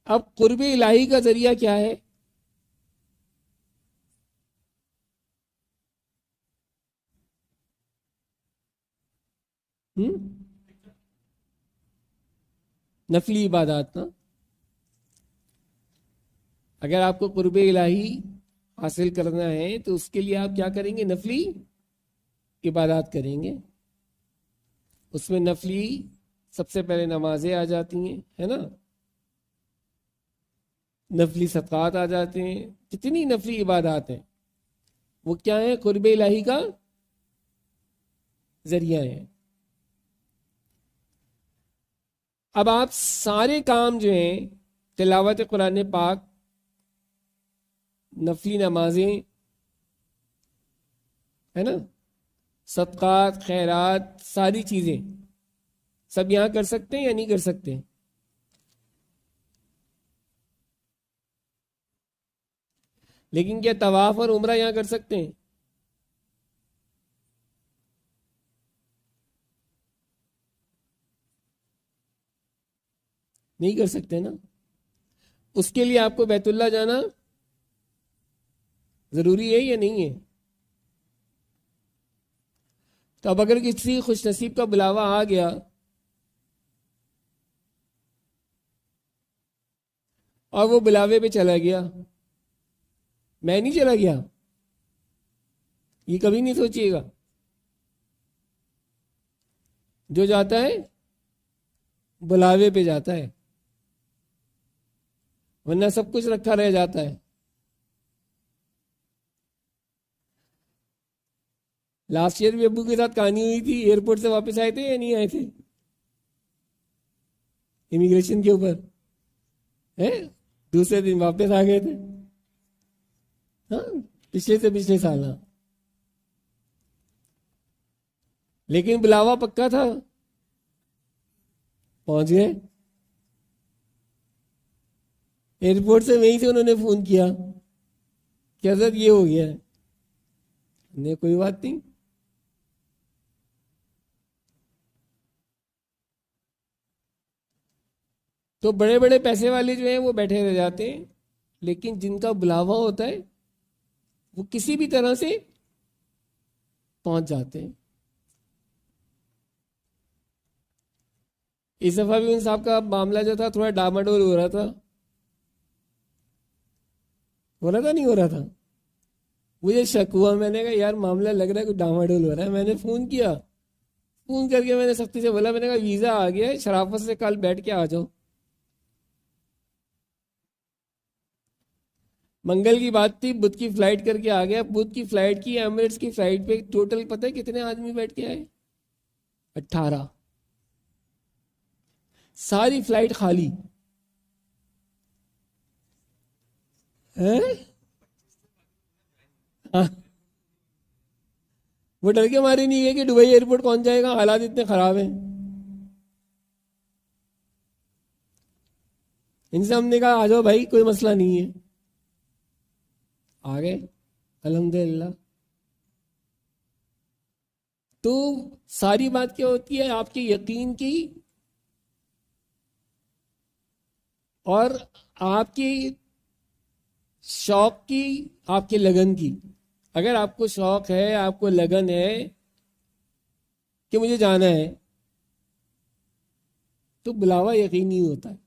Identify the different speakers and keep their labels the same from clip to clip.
Speaker 1: अब कुर्ब इलाही का जरिया क्या है? हम्म, नफली इबादत ना। अगर आपको कुर्ब इलाही हासिल करना है तो उसके लिए आप क्या करेंगे? नफली इबादत करेंगे। उसमें नफली सबसे पहले नमाजें आ जाती हैं, है ना, नफली सदक़ात आ जाते हैं, जितनी नफली इबादत हैं वो क्या है? कुर्ब इलाही का जरिया है। अब आप सारे काम जो हैं, तिलावत कुरान पाक, नफली नमाजें, है ना, सदक़ात, खैरात, सारी चीजें सब यहां कर सकते हैं या नहीं कर सकते? लेकिन क्या तवाफ और उम्रा यहां कर सकते हैं? नहीं कर सकते ना। उसके लिए आपको बैतुल्ला जाना जरूरी है या नहीं है? तो अब अगर किसी खुशनसीब का बुलावा आ गया और वो बुलावे पे चला गया, मैं नहीं चला गया, ये कभी नहीं सोचिएगा। जो जाता है बुलावे पे जाता है, वरना सब कुछ रखा रह जाता है। लास्ट ईयर भी अब्बू के साथ कहानी हुई थी, एयरपोर्ट से वापस आए थे या नहीं आए थे? इमिग्रेशन के ऊपर है, दूसरे दिन वापस आ गए थे। हाँ, पिछले से पिछले साल, हाँ। लेकिन बुलावा पक्का था, पहुंच गए। एयरपोर्ट से वहीं से उन्होंने फोन किया कि हजरत ये हो गया है। ने कोई बात नहीं। तो बड़े बड़े पैसे वाले जो हैं वो बैठे रह जाते हैं, लेकिन जिनका बुलावा होता है वो किसी भी तरह से पहुंच जाते हैं। इस दफा भी उन साहब का मामला जो था थोड़ा डामाडोल हो रहा था। हो रहा था, नहीं हो रहा था? मुझे शक हुआ, मैंने कहा यार मामला लग रहा है कुछ डामाडोल हो रहा है। मैंने फोन किया, फोन करके मैंने सख्ती से बोला, मैंने कहा वीजा आ गया है, शराफत से कल बैठ के आ जाओ। मंगल की बात थी, बुध की फ्लाइट करके आ गया। बुध की फ्लाइट की, एमिरेट्स की फ्लाइट पे टोटल पता है कितने आदमी बैठ के आए? 18। सारी फ्लाइट खाली है। हाँ, वो डर के मारे नहीं है कि दुबई एयरपोर्ट कौन जाएगा, हालात इतने खराब हैं। इनसे हमने कहा आ जाओ भाई, कोई मसला नहीं है। आ गए अल्हम्दुलिल्लाह। तो सारी बात क्या होती है? आपके यकीन की और आपकी शौक की, आपके लगन की। अगर आपको शौक है, आपको लगन है कि मुझे जाना है, तो बुलावा यकीनी होता है,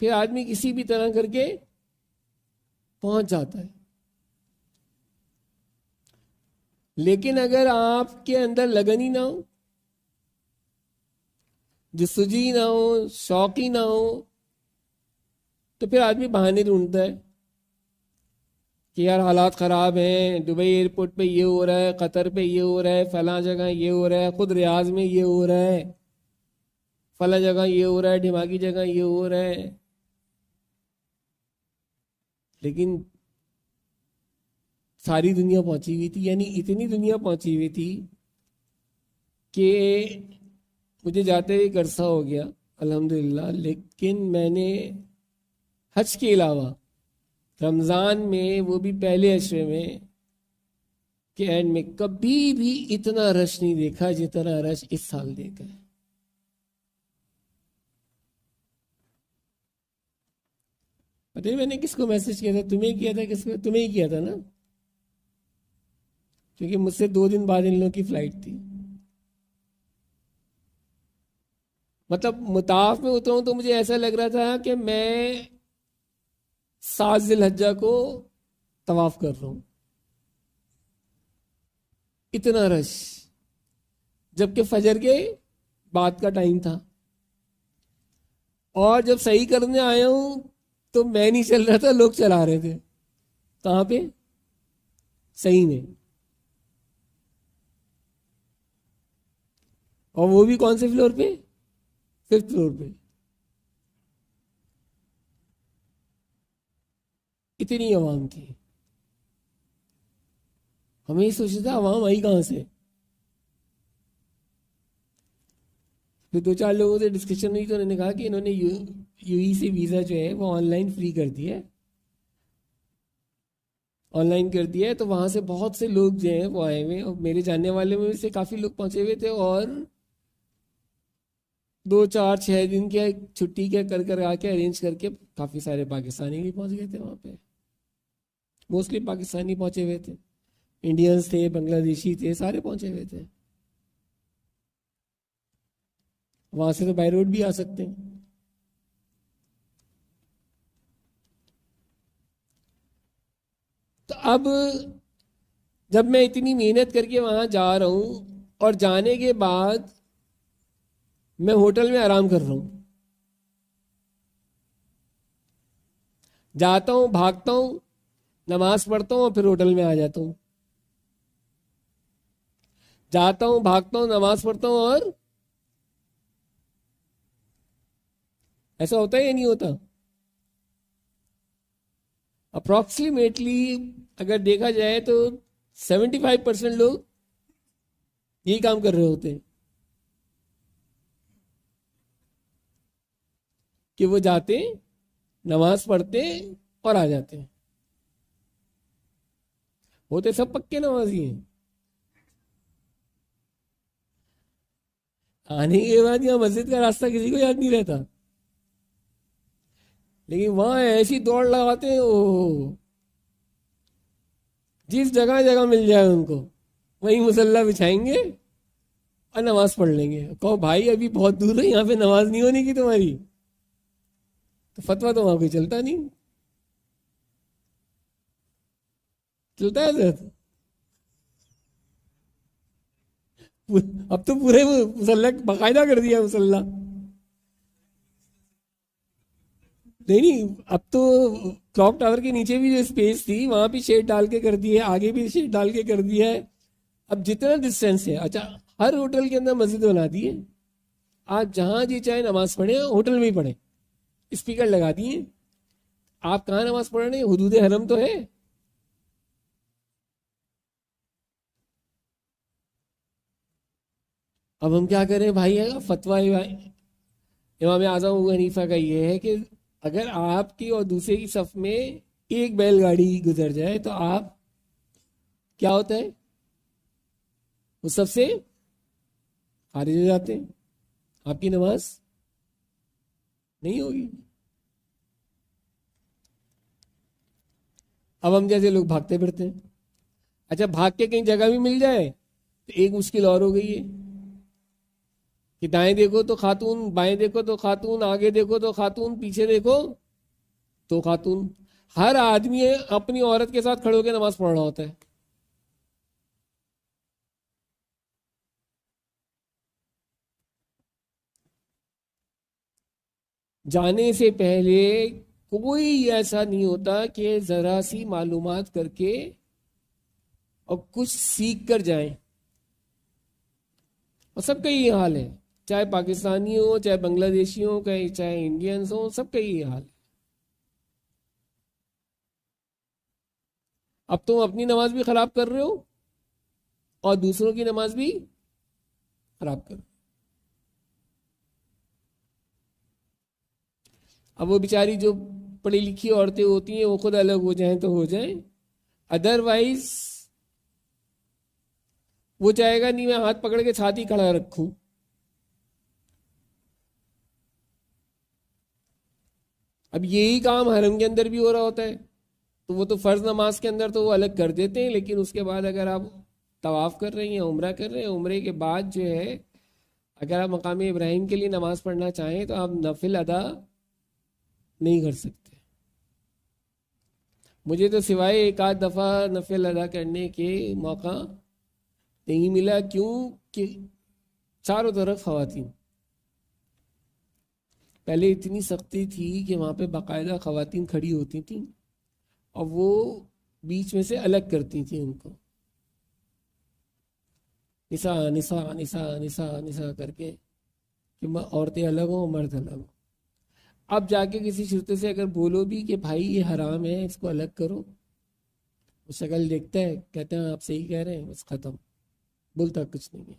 Speaker 1: फिर आदमी किसी भी तरह करके पहुंच जाता है। लेकिन अगर आपके अंदर लगन ही ना हो, जस्तुजी ना हो, शौक ही ना हो, तो फिर आदमी बहाने ढूंढता है कि यार हालात ख़राब हैं, दुबई एयरपोर्ट पे ये हो रहा है, कतर पे ये हो रहा है, फला जगह ये हो रहा है, खुद रियाज में ये हो रहा है, फला जगह ये हो रहा है, दिमागी जगह ये हो रहा है। लेकिन सारी दुनिया पहुंची हुई थी, यानी इतनी दुनिया पहुंची हुई थी कि मुझे जाते हुए एक अरसा हो गया अल्हम्दुलिल्लाह। लेकिन मैंने हज के अलावा रमज़ान में, वो भी पहले अशरे में के एंड में, कभी भी इतना रश नहीं देखा जितना रश इस साल देखा है। पता नहीं मैंने किसको मैसेज किया था, तुम्हें किया था, किसको, तुम्हें ही किया था ना, क्योंकि मुझसे 2 दिन बाद इन लोगों की फ्लाइट थी। मतलब मुताफ में उतरा हूं तो मुझे ऐसा लग रहा था कि मैं 7 जिलहज्जा को तवाफ कर रहा हूं, इतना रश, जबकि फजर के बाद का टाइम था। और जब सही करने आया हूं तो मैं नहीं चल रहा था, लोग चला रहे थे। कहां पे? सही में। और वो भी कौन से फ्लोर पे? 5th फ्लोर पे। इतनी आवाम थी। हमें ही सोचा था आवाम आई कहां से। फिर 2-4 लोगों से डिस्कशन हुई तो उन्होंने कहा कि इन्होंने यूईसी वीज़ा जो है वो ऑनलाइन फ्री कर दिया है, ऑनलाइन कर दिया है। तो वहाँ से बहुत से लोग जो हैं वो आए हुए, और मेरे जानने वाले में से काफ़ी लोग पहुँचे हुए थे। और 2-4-6 दिन के छुट्टी के कर कर आके अरेंज करके काफ़ी सारे पाकिस्तानी भी पहुँच गए थे वहाँ पे। मोस्टली पाकिस्तानी पहुँचे हुए थे, इंडियंस थे, बांग्लादेशी थे, सारे पहुँचे हुए थे। वहाँ से तो बाई रोड भी आ सकते हैं। तो अब जब मैं इतनी मेहनत करके वहाँ जा रहा हूँ और जाने के बाद मैं होटल में आराम कर रहा हूँ, जाता हूँ, भागता हूँ, नमाज पढ़ता हूँ और फिर होटल में आ जाता हूँ, जाता हूँ, भागता हूँ, नमाज पढ़ता हूँ। और ऐसा होता है या नहीं होता? अप्रॉक्सीमेटली अगर देखा जाए तो 75% लोग यही काम कर रहे होते हैं कि वो जाते, नमाज पढ़ते और आ जाते हैं। होते सब पक्के नमाजी हैं। आने के बाद यहाँ मस्जिद का रास्ता किसी को याद नहीं रहता, लेकिन वहां ऐसी दौड़ लगाते हैं, ओ जिस जगह जगह मिल जाए उनको वहीं मुसल्ला बिछाएंगे और नमाज पढ़ लेंगे। कहो भाई अभी बहुत दूर है, यहाँ पे नमाज नहीं होने की तुम्हारी, तो फतवा तो वहां कोई चलता नहीं। चलता है सर? अब तो पूरे मुसल्ला बाकायदा कर दिया मुसल्ला। नहीं नहीं, अब तो क्लॉक टावर के नीचे भी जो स्पेस थी वहां भी शेड डाल के कर दिया है, आगे भी शेड डाल के कर दिया है। अब जितना डिस्टेंस है, अच्छा हर होटल के अंदर मस्जिद बना दी है। आप जहां जी चाहे नमाज पढ़े, होटल में ही पढ़े, स्पीकर लगा दिए। आप कहाँ नमाज पढ़ रहे हैं? हुदूद हरम तो है। अब हम क्या करें भाई? है फतवा इमाम आजम अबू हनीफा का ये है कि अगर आपकी और दूसरे की सफ में एक बैलगाड़ी गुजर जाए तो आप, क्या होता है, उस सबसे खारिज हो जाते हैं, आपकी नमाज नहीं होगी। अब हम जैसे लोग भागते फिरते हैं। अच्छा भाग के कहीं जगह भी मिल जाए तो एक मुश्किल और हो गई है कि दाएं देखो तो खातून, बाएं देखो तो खातून, आगे देखो तो खातून, पीछे देखो तो खातून। हर आदमी अपनी औरत के साथ खड़े होकर नमाज पढ़ रहा होता है। जाने से पहले कोई ऐसा नहीं होता कि जरा सी मालूमात करके और कुछ सीख कर जाए। और सबका ये हाल है, चाहे पाकिस्तानी हो, चाहे बांग्लादेशी हो, चाहे इंडियंस हो, सबका ये हाल है। अब तुम अपनी नमाज भी खराब कर रहे हो और दूसरों की नमाज भी खराब कर। अब वो बेचारी जो पढ़ी लिखी औरतें होती हैं वो खुद अलग हो जाएं तो हो जाएं, अदरवाइज वो चाहेगा नहीं मैं हाथ पकड़ के छाती खड़ा रखूं। अब यही काम हरम के अंदर भी हो रहा होता है, तो वो तो फ़र्ज़ नमाज के अंदर तो वो अलग कर देते हैं, लेकिन उसके बाद अगर आप तवाफ़ कर रहे हैं, उम्रा कर रहे हैं, उम्रे के बाद जो है अगर आप मकाम इब्राहिम के लिए नमाज़ पढ़ना चाहें तो आप नफिल अदा नहीं कर सकते। मुझे तो सिवाय एक आध दफ़ा नफिल अदा करने के मौका नहीं मिला, क्यों कि चारों तरफ खवातीन। पहले इतनी सख्ती थी कि वहाँ पे बाकायदा खवातीन खड़ी होती थी और वो बीच में से अलग करती थी उनको, निसा निसा निसा निसा निसा करके, कि औरतें अलग हों मर्द अलग हों। अब जाके किसी श्रोते से अगर बोलो भी कि भाई ये हराम है, इसको अलग करो, वो शक्ल देखता है, कहते हैं आप सही कह रहे हैं, बस खत्म, बोलता कुछ नहीं है।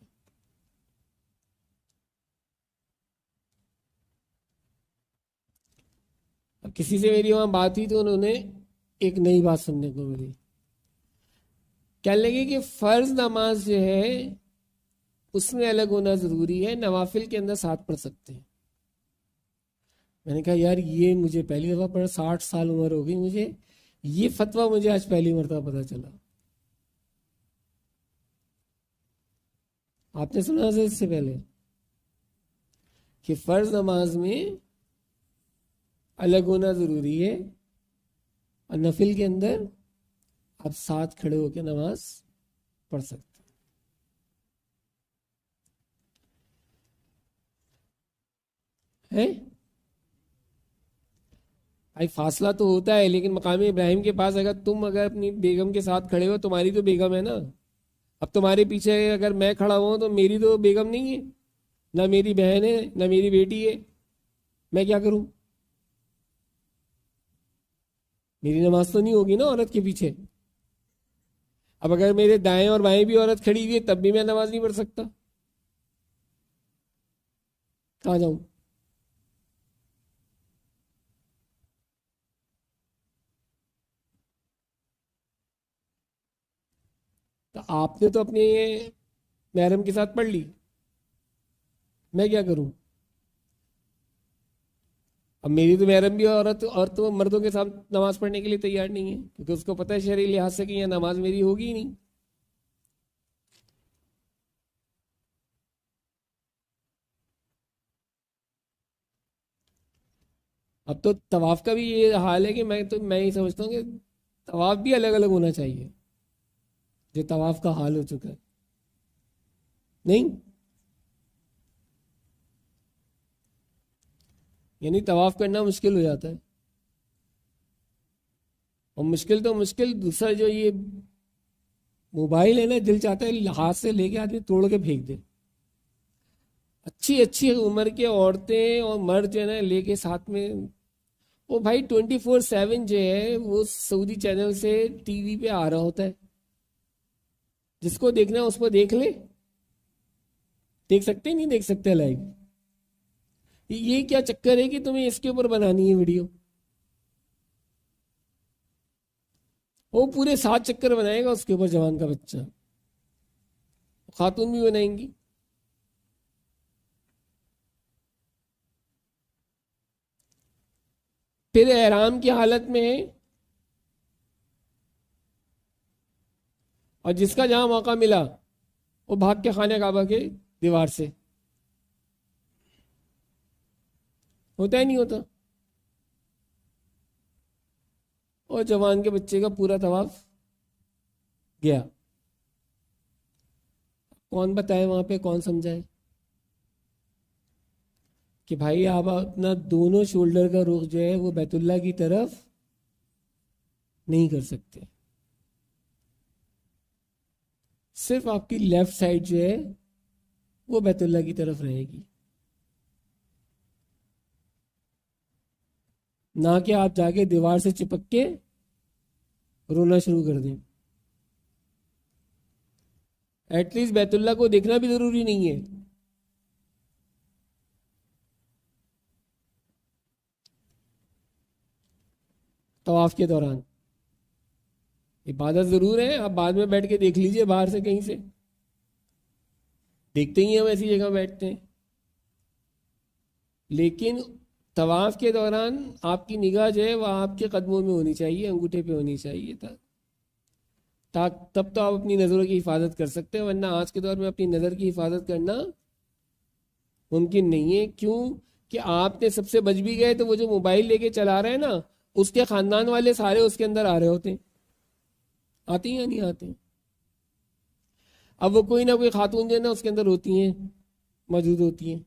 Speaker 1: अब किसी से मेरी वहां बात हुई तो उन्होंने एक नई बात सुनने को मिली। कहने लगे कि फर्ज नमाज जो है उसमें अलग होना जरूरी है, नवाफिल के अंदर साथ पढ़ सकते हैं। मैंने कहा यार ये मुझे पहली दफा पढ़ा, 60 साल उम्र हो गई मुझे, ये फतवा मुझे आज पहली मरतबा पता चला। आपने सुना था इससे पहले कि फर्ज नमाज में अलग होना जरूरी है और नफिल के अंदर आप साथ खड़े होकर नमाज पढ़ सकते हैं। भाई फासला तो होता है, लेकिन मकाम इब्राहिम के पास अगर अपनी बेगम के साथ खड़े हो, तुम्हारी तो बेगम है ना। अब तुम्हारे पीछे अगर मैं खड़ा हुआ तो मेरी तो बेगम नहीं है, ना मेरी बहन है, ना मेरी बेटी है, मैं क्या करूं? मेरी नमाज तो नहीं होगी ना औरत के पीछे। अब अगर मेरे दाएं और बाएं भी औरत खड़ी हुई है तब भी मैं नमाज नहीं पढ़ सकता, कहाँ जाऊं? तो आपने तो अपने महरम के साथ पढ़ ली, मैं क्या करूं? अब मेरी तो महरम भी औरत और तो मर्दों के साथ नमाज पढ़ने के लिए तैयार नहीं है, क्योंकि उसको पता है शरीर लिहाज से कि यह नमाज मेरी होगी ही नहीं। अब तो तवाफ का भी ये हाल है कि मैं ही समझता हूँ कि तवाफ भी अलग अलग होना चाहिए, जो तवाफ का हाल हो चुका है। नहीं, यानी तवाफ करना मुश्किल हो जाता है। और मुश्किल तो मुश्किल, दूसरा जो ये मोबाइल है ना, दिल चाहता है हाथ से लेके आदमी तोड़ के फेंक दे। अच्छी अच्छी उम्र के औरतें और मर्द जो है ना लेके साथ में, वो भाई 24/7 जो है वो सऊदी चैनल से टीवी पे आ रहा होता है, जिसको देखना है उसको देख ले, देख सकते नहीं देख सकते लाइव। ये क्या चक्कर है कि तुम्हें इसके ऊपर बनानी है वीडियो? वो पूरे 7 चक्कर बनाएगा उसके ऊपर, जवान का बच्चा, खातून भी बनाएंगी। फिर एहराम की हालत में है, और जिसका जहां मौका मिला वो भाग के खाने काबा के दीवार से, होता ही नहीं होता। और जवान के बच्चे का पूरा तवाफ गया। कौन बताए वहां पे, कौन समझाए कि भाई आप अपना दोनों शोल्डर का रुख जो है वो बैतुल्ला की तरफ नहीं कर सकते, सिर्फ आपकी लेफ्ट साइड जो है वो बैतुल्ला की तरफ रहेगी, ना कि आप जाके दीवार से चिपक के रोना शुरू कर दें। एटलीस्ट बैतुल्ला को देखना भी जरूरी नहीं है। तवाफ के दौरान इबादत जरूर है, आप बाद में बैठ के देख लीजिए बाहर से कहीं से, देखते ही हम ऐसी जगह बैठते हैं, लेकिन तवाफ के दौरान आपकी निगाह जो है वह आपके कदमों में होनी चाहिए, अंगूठे पे होनी चाहिए तब तो आप अपनी नज़रों की हिफाजत कर सकते हैं, वरना आज के दौर में अपनी नज़र की हिफाजत करना मुमकिन नहीं है। क्यों कि आपने सबसे बच भी गए तो वो जो मोबाइल लेके चला रहे हैं ना, उसके खानदान वाले सारे उसके अंदर आ रहे होते हैं, आते हैं या नहीं आते हैं। अब वो कोई ना कोई खातून जो है ना उसके अंदर होती हैं, मौजूद होती हैं।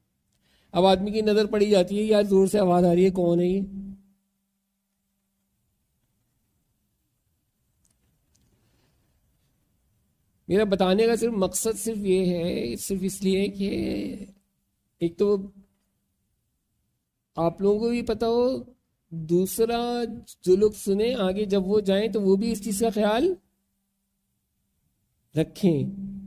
Speaker 1: अब आदमी की नज़र पड़ी जाती है, यार जोर से आवाज़ आ रही है, कौन है ये। मेरा बताने का सिर्फ मकसद सिर्फ ये है, सिर्फ इसलिए कि एक तो आप लोगों को भी पता हो, दूसरा जो लोग सुने आगे जब वो जाएं तो वो भी इस चीज़ का ख्याल रखें